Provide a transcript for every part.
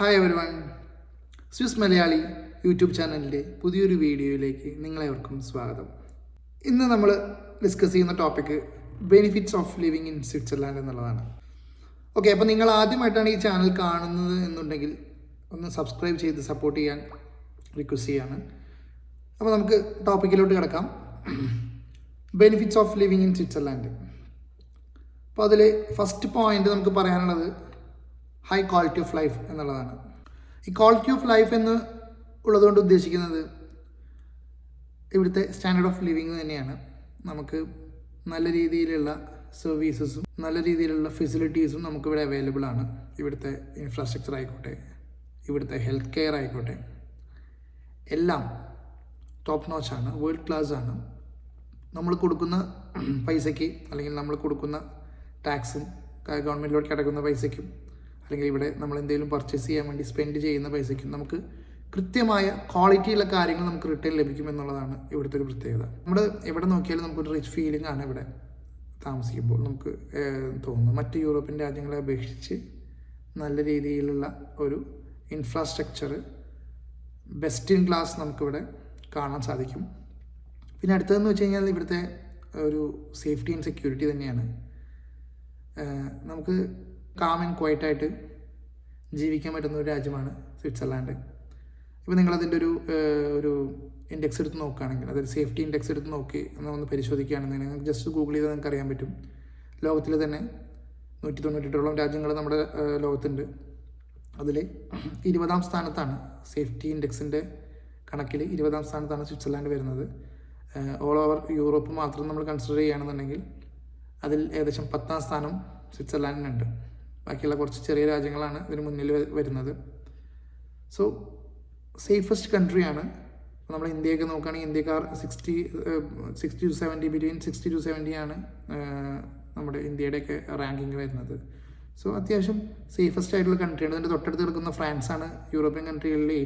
Hi everyone, Swiss Malayali YouTube ചാനലിൻ്റെ പുതിയൊരു വീഡിയോയിലേക്ക് നിങ്ങളെവർക്കും സ്വാഗതം. ഇന്ന് നമ്മൾ ഡിസ്കസ് ചെയ്യുന്ന topic benefits of living in Switzerland എന്നുള്ളതാണ്. ഓക്കെ, അപ്പോൾ നിങ്ങൾ ആദ്യമായിട്ടാണ് ഈ ചാനൽ കാണുന്നത് എന്നുണ്ടെങ്കിൽ ഒന്ന് സബ്സ്ക്രൈബ് ചെയ്ത് സപ്പോർട്ട് ചെയ്യാൻ റിക്വസ്റ്റ് ചെയ്യാണ്. അപ്പോൾ നമുക്ക് ടോപ്പിക്കിലോട്ട് കിടക്കാം. Benefits of living in Switzerland. അപ്പോൾ അതിൽ ഫസ്റ്റ് പോയിന്റ് നമുക്ക് പറയാനുള്ളത് ഹൈ ക്വാളിറ്റി ഓഫ് ലൈഫ് എന്നുള്ളതാണ്. ഈ ക്വാളിറ്റി ഓഫ് ലൈഫ് എന്ന് ഉള്ളതുകൊണ്ട് ഉദ്ദേശിക്കുന്നത് ഇവിടുത്തെ സ്റ്റാൻഡേർഡ് ഓഫ് ലിവിങ് തന്നെയാണ്. നമുക്ക് നല്ല രീതിയിലുള്ള സർവീസസും നല്ല രീതിയിലുള്ള ഫെസിലിറ്റീസും നമുക്കിവിടെ അവൈലബിൾ ആണ്. ഇവിടുത്തെ ഇൻഫ്രാസ്ട്രക്ചർ ആയിക്കോട്ടെ, ഇവിടുത്തെ ഹെൽത്ത് കെയർ ആയിക്കോട്ടെ, എല്ലാം ടോപ്പ് നോച്ചാണ്, വേൾഡ് ക്ലാസ് ആണ്. നമ്മൾ കൊടുക്കുന്ന പൈസയ്ക്ക് അല്ലെങ്കിൽ നമ്മൾ കൊടുക്കുന്ന ടാക്സും ഗവൺമെൻറ്റിലോട്ട് കിടക്കുന്ന പൈസയ്ക്കും അല്ലെങ്കിൽ ഇവിടെ നമ്മൾ എന്തെങ്കിലും പർച്ചേസ് ചെയ്യാൻ വേണ്ടി സ്പെൻഡ് ചെയ്യുന്ന പൈസയ്ക്കും നമുക്ക് കൃത്യമായ ക്വാളിറ്റിയുള്ള കാര്യങ്ങൾ നമുക്ക് റിട്ടേൺ ലഭിക്കുമെന്നുള്ളതാണ് ഇവിടുത്തെ ഒരു പ്രത്യേകത. നമ്മൾ എവിടെ നോക്കിയാലും നമുക്കൊരു റിച്ച് ഫീലിംഗ് ആണ് ഇവിടെ താമസിക്കുമ്പോൾ നമുക്ക് തോന്നുന്നത്. മറ്റ് യൂറോപ്യൻ രാജ്യങ്ങളെ അപേക്ഷിച്ച് നല്ല രീതിയിലുള്ള ഒരു ഇൻഫ്രാസ്ട്രക്ചർ, ബെസ്റ്റ് ഇൻ ക്ലാസ് നമുക്കിവിടെ കാണാൻ സാധിക്കും. പിന്നെ അടുത്തതെന്ന് വെച്ച് കഴിഞ്ഞാൽ ഇവിടുത്തെ ഒരു സേഫ്റ്റി ആൻഡ് സെക്യൂരിറ്റി തന്നെയാണ്. നമുക്ക് കാം ആൻഡ് ക്വയറ്റായിട്ട് ജീവിക്കാൻ പറ്റുന്ന ഒരു രാജ്യമാണ് സ്വിറ്റ്സർലാൻഡ്. ഇപ്പോൾ നിങ്ങളതിൻ്റെ ഒരു ഇൻഡെക്സ് എടുത്ത് നോക്കുകയാണെങ്കിൽ, അതായത് സേഫ്റ്റി ഇൻഡെക്സ് എടുത്ത് നോക്കി ഒന്ന് പരിശോധിക്കുകയാണെന്നുണ്ടെങ്കിൽ നിങ്ങൾക്ക് ജസ്റ്റ് ഗൂഗിൾ ചെയ്താൽ നിങ്ങൾക്ക് അറിയാൻ പറ്റും. ലോകത്തിൽ തന്നെ 198ഓളം രാജ്യങ്ങൾ നമ്മുടെ ലോകത്തുണ്ട്. അതിൽ 20ാം സ്ഥാനത്താണ് സേഫ്റ്റി ഇൻഡെക്സിൻ്റെ കണക്കിൽ 20ാം സ്ഥാനത്താണ് സ്വിറ്റ്സർലാൻഡ് വരുന്നത്. ഓൾ ഓവർ യൂറോപ്പ് മാത്രം നമ്മൾ കൺസിഡർ ചെയ്യുകയാണെന്നുണ്ടെങ്കിൽ അതിൽ ഏകദേശം 10ാം സ്ഥാനം സ്വിറ്റ്സർലാൻഡിനുണ്ട്. ബാക്കിയുള്ള കുറച്ച് ചെറിയ രാജ്യങ്ങളാണ് ഇതിന് മുന്നിൽ വരുന്നത്. സോ സേഫസ്റ്റ് കൺട്രിയാണ്. നമ്മൾ ഇന്ത്യയൊക്കെ നോക്കുകയാണെങ്കിൽ ഇന്ത്യക്കാർ 60 to 70 ബിറ്റ്വീൻ 60 to 70 ആണ് നമ്മുടെ ഇന്ത്യയുടെയൊക്കെ റാങ്കിങ് വരുന്നത്. സോ അത്യാവശ്യം സേഫസ്റ്റ് ആയിട്ടുള്ള കൺട്രിയാണ്. അതിൻ്റെ തൊട്ടടുത്ത് കിടക്കുന്ന ഫ്രാൻസാണ് യൂറോപ്യൻ കൺട്രികളിലെ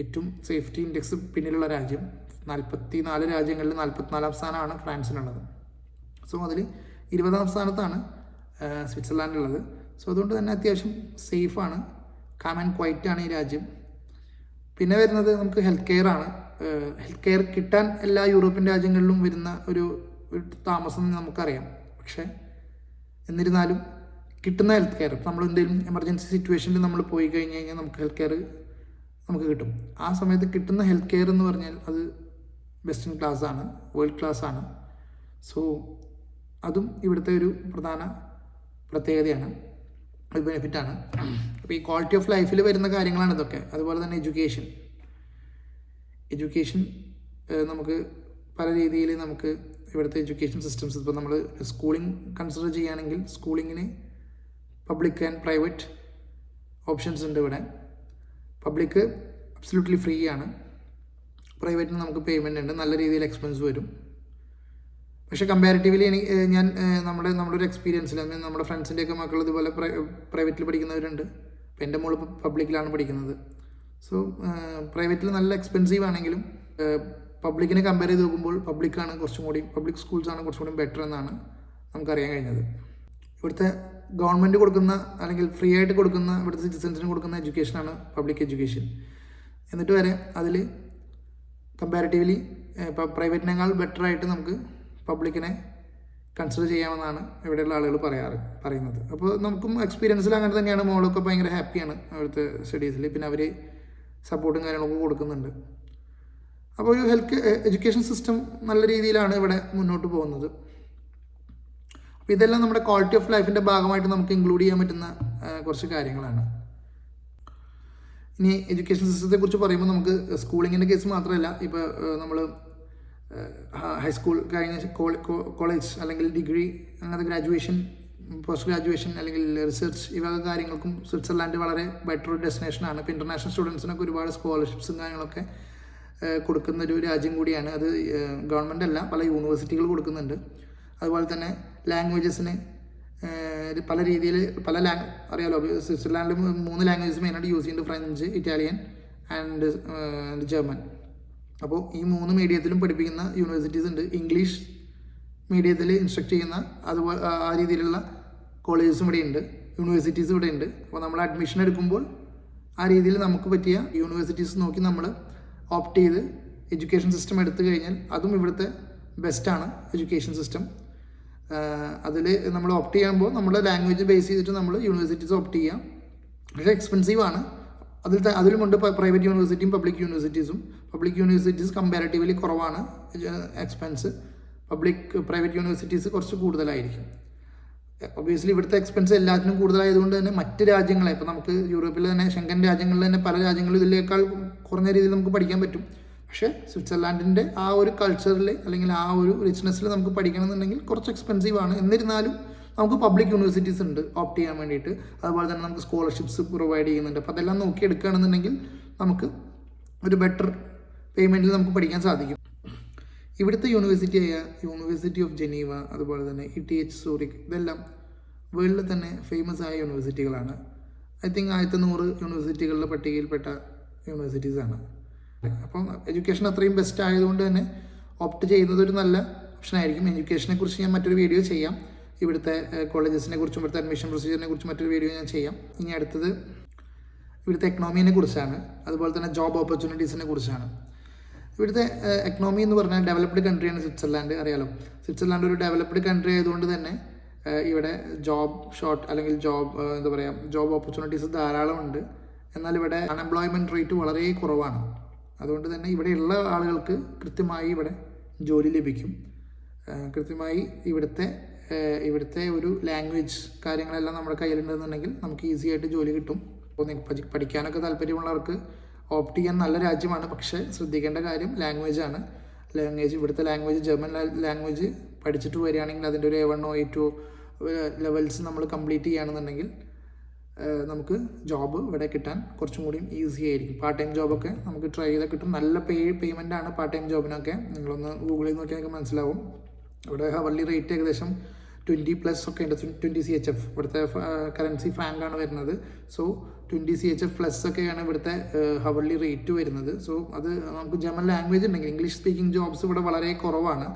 ഏറ്റവും സേഫ്റ്റി ഇൻഡെക്സ് പിന്നിലുള്ള രാജ്യം. 44 രാജ്യങ്ങളിൽ 44ാം സ്ഥാനമാണ് ഫ്രാൻസിനുള്ളത്. സോ അതിൽ 20ാം സ്ഥാനത്താണ് സ്വിറ്റ്സർലാൻഡുള്ളത്. സോ അതുകൊണ്ട് തന്നെ അത്യാവശ്യം സേഫാണ്, കാം ആൻഡ് ക്വയറ്റ് ആണ് ഈ രാജ്യം. പിന്നെ വരുന്നത് നമുക്ക് ഹെൽത്ത് കെയർ ആണ്. ഹെൽത്ത് കെയർ കിട്ടാൻ എല്ലാ യൂറോപ്യൻ രാജ്യങ്ങളിലും വരുന്ന ഒരു താമസം നമുക്കറിയാം. പക്ഷേ എന്നിരുന്നാലും കിട്ടുന്ന ഹെൽത്ത് കെയർ, നമ്മൾ എന്തെങ്കിലും എമർജൻസി സിറ്റുവേഷനിൽ നമ്മൾ പോയി കഴിഞ്ഞ് കഴിഞ്ഞാൽ നമുക്ക് ഹെൽത്ത് കെയർ നമുക്ക് കിട്ടും. ആ സമയത്ത് കിട്ടുന്ന ഹെൽത്ത് കെയർ എന്ന് പറഞ്ഞാൽ അത് ബെസ്റ്റ് ഇൻ ക്ലാസ് ആണ്, വേൾഡ് ക്ലാസ് ആണ്. സോ അതും ഇവിടുത്തെ ഒരു പ്രധാന പ്രത്യേകതയാണ്, ഒരു ബെനിഫിറ്റാണ്. അപ്പോൾ ഈ ക്വാളിറ്റി ഓഫ് ലൈഫിൽ വരുന്ന കാര്യങ്ങളാണ് ഇതൊക്കെ. അതുപോലെ തന്നെ എഡ്യൂക്കേഷൻ നമുക്ക് പല രീതിയിൽ നമുക്ക് ഇവിടുത്തെ എഡ്യൂക്കേഷൻ സിസ്റ്റംസ്, ഇപ്പോൾ നമ്മൾ സ്കൂളിംഗ് കൺസിഡർ ചെയ്യുകയാണെങ്കിൽ സ്കൂളിങ്ങിന് പബ്ലിക് ആൻഡ് പ്രൈവറ്റ് ഓപ്ഷൻസ് ഉണ്ട് ഇവിടെ. പബ്ലിക്ക് അബ്സല്യൂട്ട്ലി ഫ്രീ ആണ്, പ്രൈവറ്റിന് നമുക്ക് പേയ്മെൻ്റ് ഉണ്ട്, നല്ല രീതിയിൽ എക്സ്പെൻസ് വരും. പക്ഷേ കമ്പാരിറ്റീവ്ലി ഞാൻ നമ്മുടെ ഒരു എക്സ്പീരിയൻസിൽ നമ്മുടെ ഫ്രണ്ട്സിൻ്റെയൊക്കെ മക്കൾ ഇതുപോലെ പ്രൈവറ്റിൽ പഠിക്കുന്നവരുണ്ട്. അപ്പോൾ എൻ്റെ മോൾ പബ്ലിക്കിലാണ് പഠിക്കുന്നത്. സോ പ്രൈവറ്റിൽ നല്ല എക്സ്പെൻസീവ് ആണെങ്കിലും പബ്ലിക്കിനെ കമ്പയർ ചെയ്ത് നോക്കുമ്പോൾ പബ്ലിക് സ്കൂൾസാണ് കുറച്ചും കൂടി ബെറ്റർ എന്നാണ് നമുക്കറിയാൻ കഴിഞ്ഞത്. ഇവിടുത്തെ ഗവൺമെൻറ് കൊടുക്കുന്ന അല്ലെങ്കിൽ ഫ്രീ ആയിട്ട് കൊടുക്കുന്ന ഇവിടുത്തെ സിറ്റിസൻസിന് കൊടുക്കുന്ന എഡ്യൂക്കേഷനാണ് പബ്ലിക് എഡ്യൂക്കേഷൻ. എന്നിട്ട് വരെ അതിൽ കമ്പാരിറ്റീവ്ലി പ്രൈവറ്റിനേക്കാൾ ബെറ്ററായിട്ട് നമുക്ക് പബ്ലിക്കിനെ കൺസിഡർ ചെയ്യാമെന്നാണ് ഇവിടെയുള്ള ആളുകൾ പറയുന്നത്. അപ്പോൾ നമുക്കും എക്സ്പീരിയൻസിൽ അങ്ങനെ തന്നെയാണ്. മോളൊക്കെ ഭയങ്കര ഹാപ്പിയാണ് അവിടുത്തെ സ്റ്റഡീസിൽ. പിന്നെ അവർ സപ്പോർട്ടും കാര്യങ്ങളൊക്കെ കൊടുക്കുന്നുണ്ട്. അപ്പോൾ ഒരു എഡ്യൂക്കേഷൻ സിസ്റ്റം നല്ല രീതിയിലാണ് ഇവിടെ മുന്നോട്ട് പോകുന്നത്. അപ്പോൾ ഇതെല്ലാം നമ്മുടെ ക്വാളിറ്റി ഓഫ് ലൈഫിൻ്റെ ഭാഗമായിട്ട് നമുക്ക് ഇൻക്ലൂഡ് ചെയ്യാൻ പറ്റുന്ന കുറച്ച് കാര്യങ്ങളാണ്. ഇനി എഡ്യൂക്കേഷൻ സിസ്റ്റത്തെക്കുറിച്ച് പറയുമ്പോൾ നമുക്ക് സ്കൂളിങ്ങിൻ്റെ കേസ് മാത്രമല്ല, ഇപ്പോൾ നമ്മൾ ഹൈസ്കൂൾ കഴിഞ്ഞ കോളേജ് അല്ലെങ്കിൽ ഡിഗ്രി, അങ്ങനത്തെ ഗ്രാജുവേഷൻ, പോസ്റ്റ് ഗ്രാജുവേഷൻ അല്ലെങ്കിൽ റിസർച്ച്, ഈ വക കാര്യങ്ങൾക്കും സ്വിറ്റ്സർലാൻഡ് വളരെ ബെറ്റർ ഒരു ഡെസ്റ്റിനേഷനാണ്. ഇപ്പോൾ ഇൻ്റർനാഷണൽ സ്റ്റുഡൻസിനൊക്കെ ഒരുപാട് സ്കോളർഷിപ്സും കാര്യങ്ങളൊക്കെ കൊടുക്കുന്ന ഒരു രാജ്യം കൂടിയാണ്. അത് ഗവൺമെൻറ് അല്ല, പല യൂണിവേഴ്സിറ്റികൾ കൊടുക്കുന്നുണ്ട്. അതുപോലെ തന്നെ ലാംഗ്വേജസിന് പല രീതിയിൽ അറിയാലോ, സ്വിറ്റ്സർലാൻഡിൽ 3 ലാംഗ്വേജസ് മെയിനായിട്ട് യൂസ് ചെയ്യുന്നുണ്ട്: ഫ്രഞ്ച്, ഇറ്റാലിയൻ ആൻഡ് ജർമ്മൻ. അപ്പോൾ ഈ 3 മീഡിയത്തിലും പഠിപ്പിക്കുന്ന യൂണിവേഴ്സിറ്റീസ് ഉണ്ട്. ഇംഗ്ലീഷ് മീഡിയത്തിൽ ഇൻസ്ട്രക്ട് ചെയ്യുന്ന അതുപോലെ ആ രീതിയിലുള്ള കോളേജസും ഇവിടെ ഉണ്ട്. യൂണിവേഴ്സിറ്റീസ് ഇവിടെ ഉണ്ട്. അപ്പോൾ നമ്മൾ അഡ്മിഷൻ എടുക്കുമ്പോൾ ആ രീതിയിൽ നമുക്ക് പറ്റിയ യൂണിവേഴ്സിറ്റീസ് നോക്കി നമ്മൾ ഓപ്റ്റ് ചെയ്ത് എഡ്യൂക്കേഷൻ സിസ്റ്റം എടുത്തു കഴിഞ്ഞാൽ അതും ഇവിടുത്തെ ബെസ്റ്റാണ് എഡ്യൂക്കേഷൻ സിസ്റ്റം. അതിൽ നമ്മൾ ഓപ്റ്റ് ചെയ്യുമ്പോൾ നമ്മുടെ ലാംഗ്വേജ് ബേസ് ചെയ്തിട്ട് നമ്മൾ യൂണിവേഴ്സിറ്റീസ് ഓപ്റ്റ് ചെയ്യാം. പക്ഷേ എക്സ്പെൻസീവ് ആണ്. അതിലുമുണ്ട് പ്രൈവറ്റ് യൂണിവേഴ്സിറ്റിയും പബ്ലിക് യൂണിവേഴ്സിറ്റീസ് കമ്പാരിറ്റീവ്ലി കുറവാണ് എക്സ്പെൻസ്. പ്രൈവറ്റ് യൂണിവേഴ്സിറ്റീസ് കുറച്ച് കൂടുതലായിരിക്കും. ഒബിയസ്ലി ഇവിടുത്തെ എക്സ്പെൻസ് എല്ലാത്തിനും കൂടുതലായതുകൊണ്ട് തന്നെ മറ്റ് രാജ്യങ്ങളെ, ഇപ്പോൾ നമുക്ക് യൂറോപ്പിൽ തന്നെ ഷെങ്കൻ രാജ്യങ്ങളിൽ തന്നെ പല രാജ്യങ്ങളും ഇതിനേക്കാൾ കുറഞ്ഞ രീതിയിൽ നമുക്ക് പഠിക്കാൻ പറ്റും. പക്ഷേ സ്വിറ്റ്സർലാൻഡിൻ്റെ ആ ഒരു കൾച്ചറിൽ അല്ലെങ്കിൽ ആ ഒരു റിച്ച്നെസ്സിൽ നമുക്ക് പഠിക്കണമെന്നുണ്ടെങ്കിൽ കുറച്ച് എക്സ്പെൻസീവ് ആണ്. എന്നിരുന്നാലും നമുക്ക് പബ്ലിക് യൂണിവേഴ്സിറ്റീസ് ഉണ്ട് ഓപ്റ്റ് ചെയ്യാൻ വേണ്ടിയിട്ട്. അതുപോലെ തന്നെ നമുക്ക് സ്കോളർഷിപ്സ് പ്രൊവൈഡ് ചെയ്യുന്നുണ്ട്. അപ്പോൾ അതെല്ലാം നോക്കി എടുക്കുകയാണെന്നുണ്ടെങ്കിൽ നമുക്ക് ഒരു ബെറ്റർ പേയ്മെൻറ്റിൽ നമുക്ക് പഠിക്കാൻ സാധിക്കും. ഇവിടുത്തെ യൂണിവേഴ്സിറ്റിയായ യൂണിവേഴ്സിറ്റി ഓഫ് ജനീവ, അതുപോലെ തന്നെ ETH സൂറിക്, ഇതെല്ലാം വേൾഡിൽ തന്നെ ഫേമസ് ആയ യൂണിവേഴ്സിറ്റികളാണ്. I think 1100 യൂണിവേഴ്സിറ്റികളുടെ പട്ടികയിൽപ്പെട്ട യൂണിവേഴ്സിറ്റീസാണ്. അപ്പം എഡ്യൂക്കേഷൻ അത്രയും ബെസ്റ്റ് ആയതുകൊണ്ട് തന്നെ ഓപ്റ്റ് ചെയ്യുന്നത് ഒരു നല്ല ഓപ്ഷനായിരിക്കും. എഡ്യൂക്കേഷനെ കുറിച്ച് ഞാൻ മറ്റൊരു വീഡിയോ ചെയ്യാം. ഇവിടുത്തെ കോളേജസിനെ കുറിച്ചും ഇവിടുത്തെ അഡ്മിഷൻ പ്രൊസീജിയറിനെ കുറിച്ചും മറ്റൊരു വീഡിയോ ഞാൻ ചെയ്യാം. ഇനി അടുത്തത് ഇവിടുത്തെ എക്കണോമിനെ കുറിച്ചാണ്, അതുപോലെ തന്നെ ജോബ് ഓപ്പർച്യൂണിറ്റീസിനെ കുറിച്ചാണ്. ഇവിടുത്തെ എക്കണോമി എന്ന് പറഞ്ഞാൽ ഡെവലപ്ഡ് കൺട്രിയാണ് സ്വിറ്റ്സർലാൻഡ്. അറിയാലോ, സ്വിറ്റ്സർലാൻഡ് ഒരു ഡെവലപ്ഡ് കൺട്രി ആയതുകൊണ്ട് തന്നെ ഇവിടെ ജോബ് ഓപ്പർച്യൂണിറ്റീസ് ധാരാളമുണ്ട്. എന്നാൽ ഇവിടെ അൺഎംപ്ലോയ്മെൻറ്റ് റേറ്റ് വളരെ കുറവാണ്. അതുകൊണ്ട് തന്നെ ഇവിടെയുള്ള ആളുകൾക്ക് കൃത്യമായി ഇവിടെ ജോലി ലഭിക്കും. കൃത്യമായി ഇവിടുത്തെ ഒരു ലാംഗ്വേജ് കാര്യങ്ങളെല്ലാം നമ്മുടെ കയ്യിലുണ്ടെന്നുണ്ടെങ്കിൽ നമുക്ക് ഈസി ആയിട്ട് ജോലി കിട്ടും. അപ്പോൾ പഠിക്കാനൊക്കെ താല്പര്യമുള്ളവർക്ക് ഓപ്റ്റ് ചെയ്യാൻ നല്ല രാജ്യമാണ്. പക്ഷേ ശ്രദ്ധിക്കേണ്ട കാര്യം ലാംഗ്വേജാണ്. ഇവിടുത്തെ ലാംഗ്വേജ് ജർമ്മൻ ലാംഗ്വേജ് പഠിച്ചിട്ട് വരികയാണെങ്കിൽ അതിൻ്റെ ഒരു A1 A2 ലെവൽസ് നമ്മൾ കംപ്ലീറ്റ് ചെയ്യുകയാണെന്നുണ്ടെങ്കിൽ നമുക്ക് ജോബ് ഇവിടെ കിട്ടാൻ കുറച്ചും കൂടി ഈസി ആയിരിക്കും. പാർട്ട് ടൈം ജോബൊക്കെ നമുക്ക് ട്രൈ ചെയ്താൽ കിട്ടും. നല്ല പേയ്മെൻറ്റാണ് പാർട്ട് ടൈം ജോബിനൊക്കെ. നിങ്ങളൊന്ന് ഗൂഗിളിൽ നോക്കിയാൽ നിങ്ങൾക്ക് മനസ്സിലാവും. ഇവിടെ ഹവർലി റേറ്റ് ഏകദേശം 20+ ഒക്കെ ഉണ്ട്. 20 CHF ഇവിടുത്തെ കറൻസി ഫ്രാങ്കാണ് വരുന്നത്. സോ 20 CHF+ ഒക്കെയാണ് ഇവിടുത്തെ ഹവർലി റേറ്റ് വരുന്നത്. സോ അത് നമുക്ക് ജർമ്മൻ ലാംഗ്വേജ് ഉണ്ടെങ്കിൽ, ഇംഗ്ലീഷ് സ്പീക്കിംഗ് ജോബ്സ് ഇവിടെ വളരെ കുറവാണ്.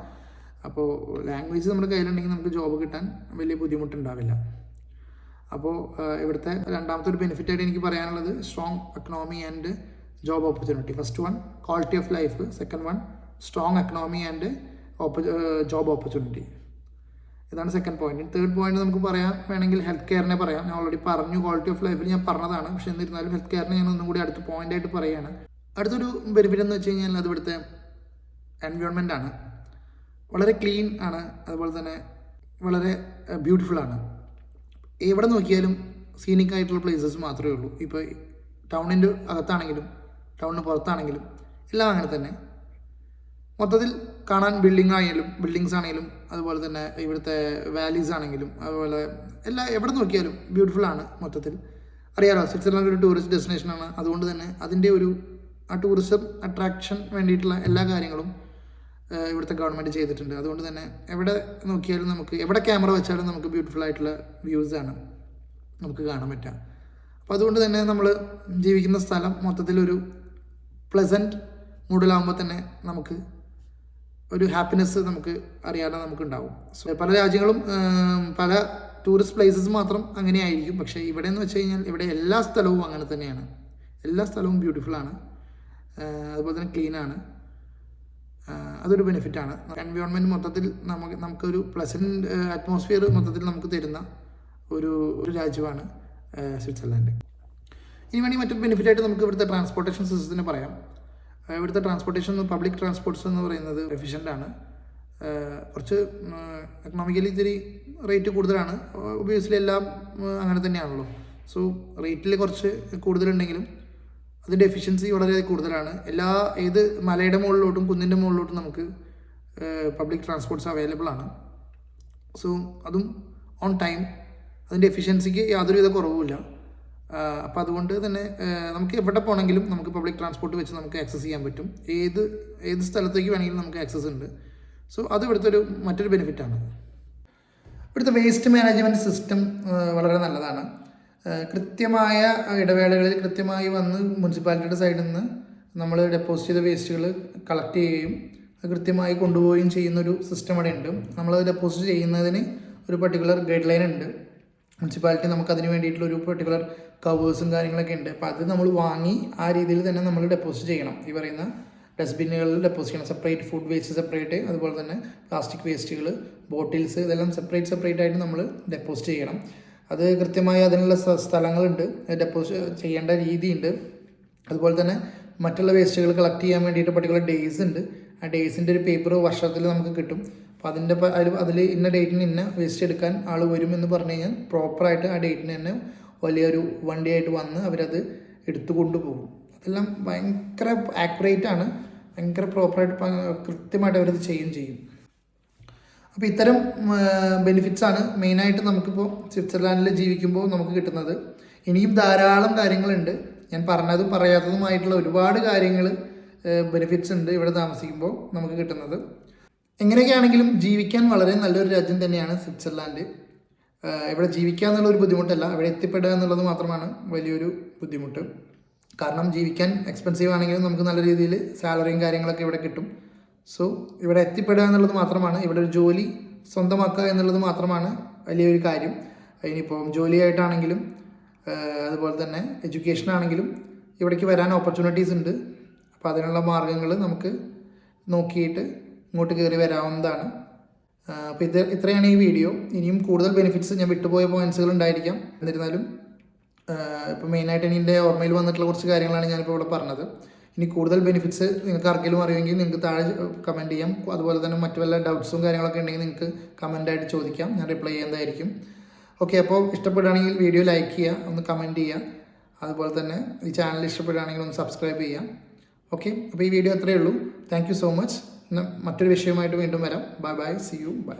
അപ്പോൾ ലാംഗ്വേജ് നമ്മുടെ കയ്യിലുണ്ടെങ്കിൽ നമുക്ക് ജോബ് കിട്ടാൻ വലിയ ബുദ്ധിമുട്ടുണ്ടാവില്ല. അപ്പോൾ ഇവിടുത്തെ രണ്ടാമത്തെ ഒരു ബെനിഫിറ്റായിട്ട് എനിക്ക് പറയാനുള്ളത് strong economy and job opportunity. First one quality of life, second one strong economy and job opportunity. ഇതാണ് സെക്കൻഡ് പോയിന്റ്. തേർഡ് പോയിന്റ് നമുക്ക് പറയാം വേണമെങ്കിൽ ഹെൽത്ത് കെയറിനെ പറയാം. ഞാൻ ഓൾറെഡി പറഞ്ഞു, ക്വാളിറ്റി ഓഫ് ലൈഫിൽ ഞാൻ പറഞ്ഞതാണ്. പക്ഷേ എന്നിരുന്നാലും ഹെൽത്ത് കെയറിനെ ഞാൻ ഒന്നും കൂടി അടുത്ത പോയിന്റായിട്ട് പറയുകയാണ്. അടുത്തൊരു ബെനിഫിറ്റ് എന്ന് വെച്ച് കഴിഞ്ഞാൽ അത് ഇവിടുത്തെ എൻവയോൺമെൻ്റ് ആണ്. വളരെ ക്ലീൻ ആണ്, അതുപോലെ തന്നെ വളരെ ബ്യൂട്ടിഫുൾ ആണ്. എവിടെ നോക്കിയാലും സീനിക് ആയിട്ടുള്ള പ്ലേസസ് മാത്രമേ ഉള്ളൂ. ഇപ്പോൾ ടൗണിൻ്റെ അകത്താണെങ്കിലും ടൗണിന് പുറത്താണെങ്കിലും എല്ലാം അങ്ങനെ തന്നെ. മൊത്തത്തിൽ കാണാൻ ബിൽഡിങ്സ് ആണെങ്കിലും അതുപോലെ തന്നെ ഇവിടുത്തെ വാലീസ് ആണെങ്കിലും അതുപോലെ എവിടെ നോക്കിയാലും ബ്യൂട്ടിഫുൾ ആണ് മൊത്തത്തിൽ. അറിയാലോ, സ്വിറ്റ്സർലാൻഡ് ഒരു ടൂറിസ്റ്റ് ഡെസ്റ്റിനേഷനാണ്. അതുകൊണ്ട് തന്നെ അതിൻ്റെ ആ ടൂറിസം അട്രാക്ഷൻ വേണ്ടിയിട്ടുള്ള എല്ലാ കാര്യങ്ങളും ഇവിടുത്തെ ഗവൺമെൻറ് ചെയ്തിട്ടുണ്ട്. അതുകൊണ്ട് തന്നെ എവിടെ നോക്കിയാലും എവിടെ ക്യാമറ വെച്ചാലും നമുക്ക് ബ്യൂട്ടിഫുൾ ആയിട്ടുള്ള വ്യൂസാണ് നമുക്ക് കാണാൻ പറ്റുക. അപ്പോൾ അതുകൊണ്ട് തന്നെ നമ്മൾ ജീവിക്കുന്ന സ്ഥലം മൊത്തത്തിലൊരു പ്ലസൻറ്റ് മൂഡിലാകുമ്പോൾ തന്നെ നമുക്ക് ഒരു ഹാപ്പിനെസ് നമുക്ക് അറിയാതെ നമുക്കുണ്ടാവും. സോ പല രാജ്യങ്ങളും പല ടൂറിസ്റ്റ് പ്ലേസസ് മാത്രം അങ്ങനെയായിരിക്കും. പക്ഷേ ഇവിടെ എന്ന് വെച്ച് കഴിഞ്ഞാൽ ഇവിടെ എല്ലാ സ്ഥലവും അങ്ങനെ തന്നെയാണ്. എല്ലാ സ്ഥലവും ബ്യൂട്ടിഫുള്ളാണ്, അതുപോലെ തന്നെ ക്ലീനാണ്. അതൊരു ബെനിഫിറ്റാണ്. എൻവയോൺമെൻറ്റ് മൊത്തത്തിൽ നമുക്കൊരു പ്ലസൻറ്റ് അറ്റ്മോസ്ഫിയർ മൊത്തത്തിൽ നമുക്ക് തരുന്ന ഒരു രാജ്യമാണ് സ്വിറ്റ്സർലാൻഡ്. ഇനി വേണമെങ്കിൽ മറ്റൊരു ബെനിഫിറ്റായിട്ട് നമുക്ക് ഇവിടുത്തെ ട്രാൻസ്പോർട്ടേഷൻ സിസ്റ്റത്തിനെ പറയാം. ഇവിടുത്തെ പബ്ലിക് ട്രാൻസ്പോർട്ട്സ് എന്ന് പറയുന്നത് എഫിഷ്യൻ്റാണ്. കുറച്ച് എക്കണോമിക്കലി ഇത്തിരി റേറ്റ് കൂടുതലാണ്. ഒബിയസ്ലി എല്ലാം അങ്ങനെ തന്നെയാണല്ലോ. സോ റേറ്റിൽ കുറച്ച് കൂടുതലുണ്ടെങ്കിലും അതിൻ്റെ എഫിഷ്യൻസി വളരെ കൂടുതലാണ്. ഏത് മലയുടെ മുകളിലോട്ടും കുന്നിൻ്റെ മുകളിലോട്ടും നമുക്ക് പബ്ലിക് ട്രാൻസ്പോർട്ട്സ് അവൈലബിൾ ആണ്. സോ അതും ഓൺ ടൈം, അതിൻ്റെ എഫിഷ്യൻസിക്ക് യാതൊരുവിധ കുറവുമില്ല. അപ്പോൾ അതുകൊണ്ട് തന്നെ നമുക്ക് എവിടെ പോകണമെങ്കിലും നമുക്ക് പബ്ലിക് ട്രാൻസ്പോർട്ട് വെച്ച് നമുക്ക് ആക്സസ് ചെയ്യാൻ പറ്റും. ഏത് സ്ഥലത്തേക്ക് വേണമെങ്കിലും നമുക്ക് ആക്സസ് ഉണ്ട്. സോ അത് ഇവിടുത്തെ മറ്റൊരു ബെനിഫിറ്റാണ്. ഇവിടുത്തെ വേസ്റ്റ് മാനേജ്മെൻറ്റ് സിസ്റ്റം വളരെ നല്ലതാണ്. കൃത്യമായ ഇടവേളകളിൽ കൃത്യമായി വന്ന് മുനിസിപ്പാലിറ്റിയുടെ സൈഡിൽ നിന്ന് നമ്മൾ ഡെപ്പോസിറ്റ് ചെയ്ത വേസ്റ്റുകൾ കളക്ട് ചെയ്യുകയും കൃത്യമായി കൊണ്ടുപോവുകയും ചെയ്യുന്നൊരു സിസ്റ്റം ഇവിടെ ഉണ്ട്. നമ്മൾ ഡെപ്പോസിറ്റ് ചെയ്യുന്നതിന് ഒരു പർട്ടിക്കുലർ ഗൈഡ് ലൈൻ ഉണ്ട്. മുനിസിപ്പാലിറ്റി നമുക്ക് അതിന് വേണ്ടിയിട്ടുള്ള ഒരു പെർട്ടിക്കുലർ കവേഴ്സും കാര്യങ്ങളൊക്കെ ഉണ്ട്. അപ്പോൾ അത് നമ്മൾ വാങ്ങി ആ രീതിയിൽ തന്നെ നമ്മൾ ഡെപ്പോസിറ്റ് ചെയ്യണം. ഈ പറയുന്ന ഡസ്റ്റ്ബിന്നുകളിൽ ഡെപ്പോസിറ്റ് ചെയ്യണം. സെപ്പറേറ്റ് ഫുഡ് വേസ്റ്റ് സെപ്പറേറ്റ്, അതുപോലെ തന്നെ പ്ലാസ്റ്റിക് വേസ്റ്റുകൾ, ബോട്ടിൽസ്, ഇതെല്ലാം സെപ്പറേറ്റ് ആയിട്ട് നമ്മൾ ഡെപ്പോസിറ്റ് ചെയ്യണം. അത് കൃത്യമായി അതിനുള്ള സ്ഥലങ്ങളുണ്ട്, ഡെപ്പോസിറ്റ് ചെയ്യേണ്ട രീതിയുണ്ട്. അതുപോലെ തന്നെ മറ്റുള്ള വേസ്റ്റുകൾ കളക്ട് ചെയ്യാൻ വേണ്ടിയിട്ട് പർട്ടിക്കുലർ ഡേയ്സ് ഉണ്ട്. ആ ഡേയ്സിൻ്റെ ഒരു പേപ്പർ വർഷത്തിൽ നമുക്ക് കിട്ടും. അപ്പോൾ അതിൽ ഇന്ന ഡേറ്റിന് ഇന്ന വേസ്റ്റ് എടുക്കാൻ ആൾ വരുമെന്ന് പറഞ്ഞു കഴിഞ്ഞാൽ പ്രോപ്പറായിട്ട് ആ ഡേറ്റിന് തന്നെ വലിയൊരു വണ്ടിയായിട്ട് വന്ന് അവരത് എടുത്തു കൊണ്ടുപോകും. അതെല്ലാം ഭയങ്കര ആക്യുറേറ്റ് ആണ്, ഭയങ്കര പ്രോപ്പറായിട്ട് കൃത്യമായിട്ട് അവരത് ചെയ്യും. അപ്പോൾ ഇത്തരം ബെനിഫിറ്റ്സാണ് മെയിനായിട്ട് നമുക്കിപ്പോൾ സ്വിറ്റ്സർലാൻഡിൽ ജീവിക്കുമ്പോൾ നമുക്ക് കിട്ടുന്നത്. ഇനിയും ധാരാളം കാര്യങ്ങളുണ്ട്, ഞാൻ പറഞ്ഞതും പറയാത്തതുമായിട്ടുള്ള ഒരുപാട് കാര്യങ്ങൾ ബെനിഫിറ്റ്സ് ഉണ്ട് ഇവിടെ താമസിക്കുമ്പോൾ നമുക്ക് കിട്ടുന്നത്. എങ്ങനെയൊക്കെയാണെങ്കിലും ജീവിക്കാൻ വളരെ നല്ലൊരു രാജ്യം തന്നെയാണ് സ്വിറ്റ്സർലാൻഡ്. ഇവിടെ ജീവിക്കുക എന്നുള്ളൊരു ബുദ്ധിമുട്ടല്ല, ഇവിടെ എത്തിപ്പെടുക എന്നുള്ളത് മാത്രമാണ് വലിയൊരു ബുദ്ധിമുട്ട്. കാരണം ജീവിക്കാൻ എക്സ്പെൻസീവ് ആണെങ്കിലും നമുക്ക് നല്ല രീതിയിൽ സാലറിയും കാര്യങ്ങളൊക്കെ ഇവിടെ കിട്ടും. സോ ഇവിടെ എത്തിപ്പെടുക എന്നുള്ളത് മാത്രമാണ്, ഇവിടെ ഒരു ജോലി സ്വന്തമാക്കുക എന്നുള്ളത് മാത്രമാണ് വലിയൊരു കാര്യം. ഇനിയിപ്പോൾ ജോലിയായിട്ടാണെങ്കിലും അതുപോലെ തന്നെ എഡ്യൂക്കേഷൻ ആണെങ്കിലും ഇവിടേക്ക് വരാൻ ഓപ്പർച്യൂണിറ്റീസ് ഉണ്ട്. അപ്പോൾ അതിനുള്ള മാർഗ്ഗങ്ങൾ നമുക്ക് നോക്കിയിട്ട് ഇങ്ങോട്ട് കയറി വരാവുന്നതാണ്. അപ്പോൾ ഇത്രയാണ് ഈ വീഡിയോ. ഇനിയും കൂടുതൽ ബെനിഫിറ്റ്സ്, ഞാൻ വിട്ടുപോയ പോയിൻറ്റ്സുകൾ ഉണ്ടായിരിക്കാം. എന്നിരുന്നാലും ഇപ്പോൾ മെയിനായിട്ട് എൻ്റെ ഓർമ്മയിൽ വന്നിട്ടുള്ള കുറച്ച് കാര്യങ്ങളാണ് ഞാനിപ്പോൾ ഇവിടെ പറഞ്ഞത്. ഇനി കൂടുതൽ ബെനിഫിറ്റ്സ് നിങ്ങൾക്ക് ആർക്കെങ്കിലും അറിയുമെങ്കിൽ നിങ്ങൾക്ക് താഴെ കമൻറ്റ് ചെയ്യാം. അതുപോലെ തന്നെ മറ്റു വല്ല ഡൗട്ട്സും കാര്യങ്ങളൊക്കെ ഉണ്ടെങ്കിൽ നിങ്ങൾക്ക് കമൻറ്റായിട്ട് ചോദിക്കാം, ഞാൻ റിപ്ലൈ ചെയ്യുന്നതായിരിക്കും. ഓക്കെ, അപ്പോൾ ഇഷ്ടപ്പെടുകയാണെങ്കിൽ വീഡിയോ ലൈക്ക് ചെയ്യുക, ഒന്ന് കമൻറ്റ് ചെയ്യുക. അതുപോലെ തന്നെ ഈ ചാനൽ ഇഷ്ടപ്പെടുകയാണെങ്കിൽ ഒന്ന് സബ്സ്ക്രൈബ് ചെയ്യാം. ഓക്കെ, അപ്പോൾ ഈ വീഡിയോ അത്രയേ ഉള്ളൂ. Thank you so much. മറ്റൊരു വിഷയമായിട്ട് വീണ്ടും വരാം. Bye, see you, by.